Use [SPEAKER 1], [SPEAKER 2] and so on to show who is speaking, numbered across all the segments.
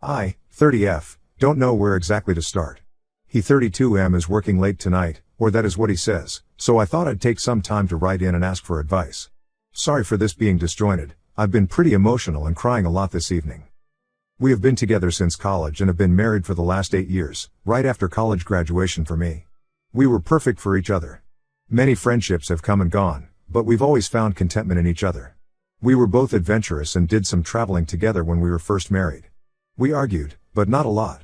[SPEAKER 1] I, 30F, don't know where exactly to start. He 32M is working late tonight, or that is what he says, so I thought I'd take some time to write in and ask for advice. Sorry for this being disjointed, I've been pretty emotional and crying a lot this evening. We have been together since college and have been married for the last 8 years, right after college graduation for me. We were perfect for each other. Many friendships have come and gone, but we've always found contentment in each other. We were both adventurous and did some traveling together when we were first married. We argued, but not a lot.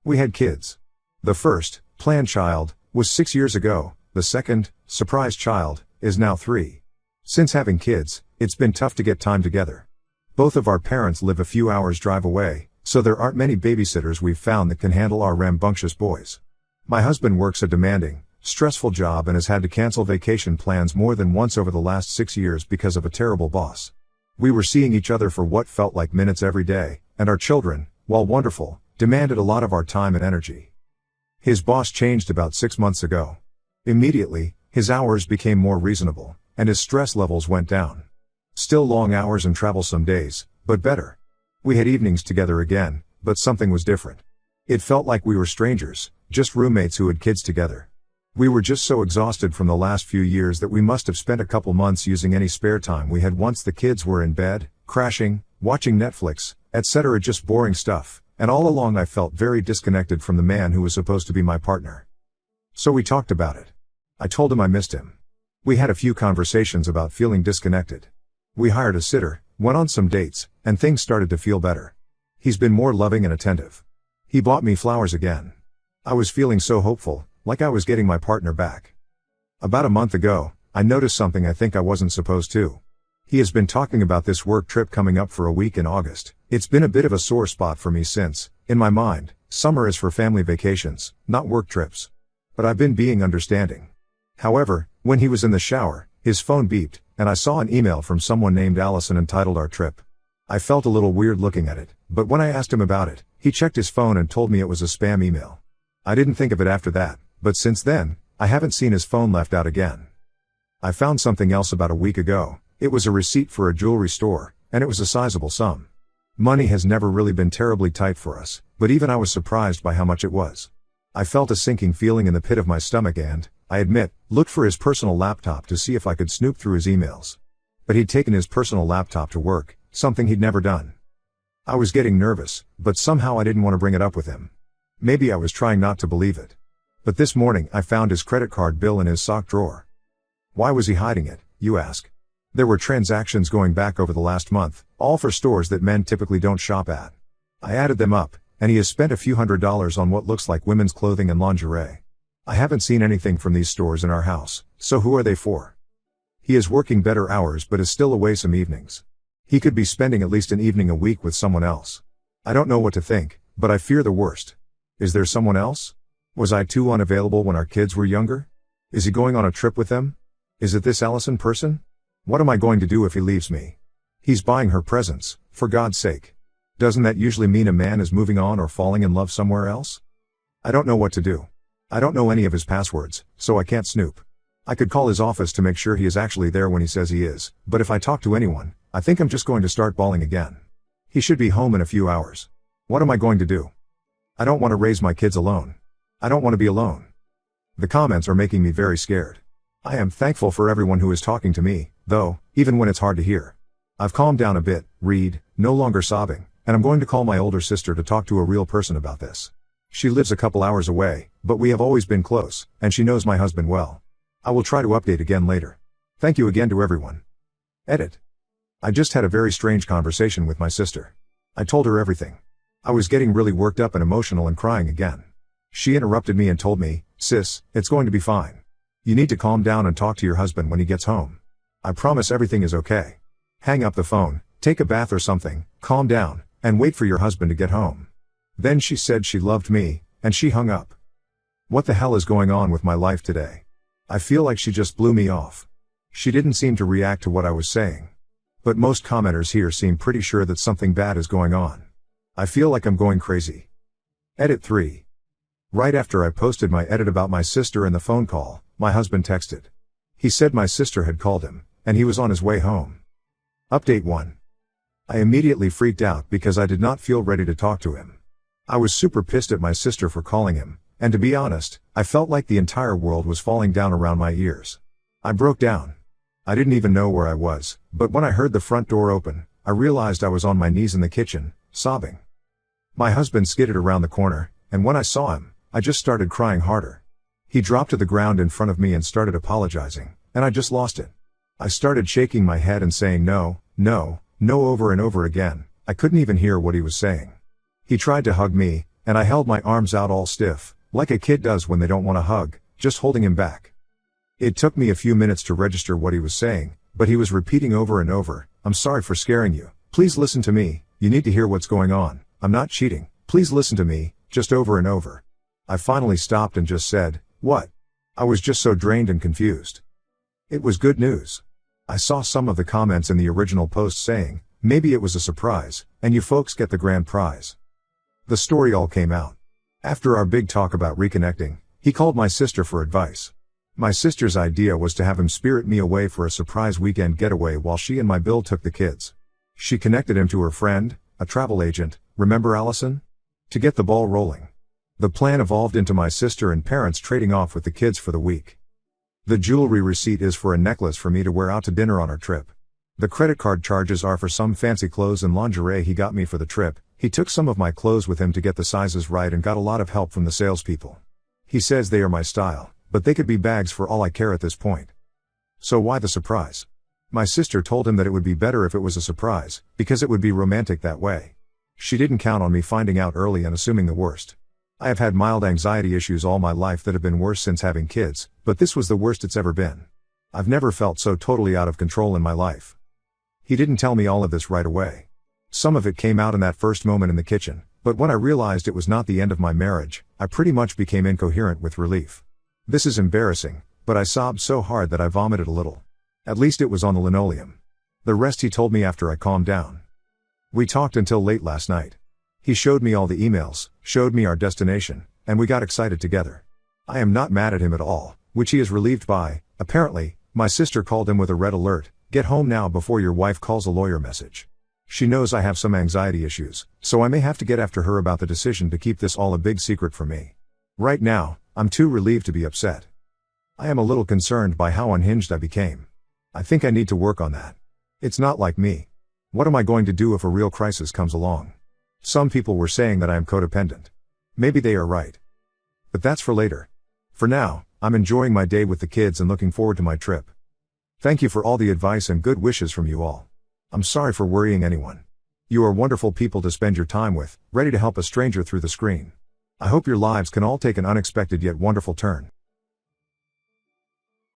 [SPEAKER 1] We had kids. The first, planned child, was 6 years ago, the second, surprise child, is now 3. Since having kids, it's been tough to get time together. Both of our parents live a few hours drive away, so there aren't many babysitters we've found that can handle our rambunctious boys. My husband works a demanding, stressful job and has had to cancel vacation plans more than once over the last 6 years because of a terrible boss. We were seeing each other for what felt like minutes every day, and our children, while wonderful, demanded a lot of our time and energy. His boss changed about 6 months ago. Immediately, his hours became more reasonable, and his stress levels went down. Still long hours and travel some days, but better. We had evenings together again, but something was different. It felt like we were strangers, just roommates who had kids together. We were just so exhausted from the last few years that we must have spent a couple months using any spare time we had once the kids were in bed, crashing, watching Netflix, etc. Just boring stuff, and all along I felt very disconnected from the man who was supposed to be my partner. So we talked about it. I told him I missed him. We had a few conversations about feeling disconnected. We hired a sitter, went on some dates, and things started to feel better. He's been more loving and attentive. He bought me flowers again. I was feeling so hopeful, like I was getting my partner back. About a month ago, I noticed something I think I wasn't supposed to. He has been talking about this work trip coming up for a week in August. It's been a bit of a sore spot for me since, in my mind, summer is for family vacations, not work trips. But I've been being understanding. However, when he was in the shower, his phone beeped, and I saw an email from someone named Allison entitled Our Trip. I felt a little weird looking at it, but when I asked him about it, he checked his phone and told me it was a spam email. I didn't think of it after that, but since then, I haven't seen his phone left out again. I found something else about a week ago. It was a receipt for a jewelry store, and it was a sizable sum. Money has never really been terribly tight for us, but even I was surprised by how much it was. I felt a sinking feeling in the pit of my stomach and, I admit, looked for his personal laptop to see if I could snoop through his emails. But he'd taken his personal laptop to work, something he'd never done. I was getting nervous, but somehow I didn't want to bring it up with him. Maybe I was trying not to believe it. But this morning I found his credit card bill in his sock drawer. Why was he hiding it, you ask? There were transactions going back over the last month, all for stores that men typically don't shop at. I added them up, and he has spent a few $100s on what looks like women's clothing and lingerie. I haven't seen anything from these stores in our house, so who are they for? He is working better hours but is still away some evenings. He could be spending at least an evening a week with someone else. I don't know what to think, but I fear the worst. Is there someone else? Was I too unavailable when our kids were younger? Is he going on a trip with them? Is it this Allison person? What am I going to do if he leaves me? He's buying her presents, for God's sake. Doesn't that usually mean a man is moving on or falling in love somewhere else? I don't know what to do. I don't know any of his passwords, so I can't snoop. I could call his office to make sure he is actually there when he says he is, but if I talk to anyone, I think I'm just going to start bawling again. He should be home in a few hours. What am I going to do? I don't want to raise my kids alone. I don't want to be alone. The comments are making me very scared. I am thankful for everyone who is talking to me, though, even when it's hard to hear. I've calmed down a bit, no longer sobbing, and I'm going to call my older sister to talk to a real person about this. She lives a couple hours away, but we have always been close, and she knows my husband well. I will try to update again later. Thank you again to everyone. Edit. I just had a very strange conversation with my sister. I told her everything. I was getting really worked up and emotional and crying again. She interrupted me and told me, "Sis, it's going to be fine. You need to calm down and talk to your husband when he gets home. I promise everything is okay. Hang up the phone, take a bath or something, calm down, and wait for your husband to get home." Then she said she loved me, and she hung up. What the hell is going on with my life today? I feel like she just blew me off. She didn't seem to react to what I was saying. But most commenters here seem pretty sure that something bad is going on. I feel like I'm going crazy. Edit 3. Right after I posted my edit about my sister and the phone call, my husband texted. He said my sister had called him, and he was on his way home. Update 1. I immediately freaked out because I did not feel ready to talk to him. I was super pissed at my sister for calling him, and to be honest, I felt like the entire world was falling down around my ears. I broke down. I didn't even know where I was, but when I heard the front door open, I realized I was on my knees in the kitchen, sobbing. My husband skidded around the corner, and when I saw him, I just started crying harder. He dropped to the ground in front of me and started apologizing, and I just lost it. I started shaking my head and saying no, no, no over and over again. I couldn't even hear what he was saying. He tried to hug me, and I held my arms out all stiff, like a kid does when they don't want a hug, just holding him back. It took me a few minutes to register what he was saying, but he was repeating over and over, "I'm sorry for scaring you. Please listen to me, you need to hear what's going on. I'm not cheating. Please listen to me," just over and over. I finally stopped and just said, "What?" I was just so drained and confused. It was good news. I saw some of the comments in the original post saying, "Maybe it was a surprise, and you folks get the grand prize." The story all came out. After our big talk about reconnecting, he called my sister for advice. My sister's idea was to have him spirit me away for a surprise weekend getaway while she and my Bill took the kids. She connected him to her friend, a travel agent, remember Allison? To get the ball rolling. The plan evolved into my sister and parents trading off with the kids for the week. The jewelry receipt is for a necklace for me to wear out to dinner on our trip. The credit card charges are for some fancy clothes and lingerie he got me for the trip. He took some of my clothes with him to get the sizes right and got a lot of help from the salespeople. He says they are my style, but they could be bags for all I care at this point. So why the surprise? My sister told him that it would be better if it was a surprise, because it would be romantic that way. She didn't count on me finding out early and assuming the worst. I have had mild anxiety issues all my life that have been worse since having kids, but this was the worst it's ever been. I've never felt so totally out of control in my life. He didn't tell me all of this right away. Some of it came out in that first moment in the kitchen, but when I realized it was not the end of my marriage, I pretty much became incoherent with relief. This is embarrassing, but I sobbed so hard that I vomited a little. At least it was on the linoleum. The rest he told me after I calmed down. We talked until late last night. He showed me all the emails, showed me our destination, and we got excited together. I am not mad at him at all, which he is relieved by. Apparently, my sister called him with a red alert, "Get home now before your wife calls a lawyer" message. She knows I have some anxiety issues, so I may have to get after her about the decision to keep this all a big secret from me. Right now, I'm too relieved to be upset. I am a little concerned by how unhinged I became. I think I need to work on that. It's not like me. What am I going to do if a real crisis comes along? Some people were saying that I am codependent. Maybe they are right. But that's for later. For now, I'm enjoying my day with the kids and looking forward to my trip. Thank you for all the advice and good wishes from you all. I'm sorry for worrying anyone. You are wonderful people to spend your time with, ready to help a stranger through the screen. I hope your lives can all take an unexpected yet wonderful turn.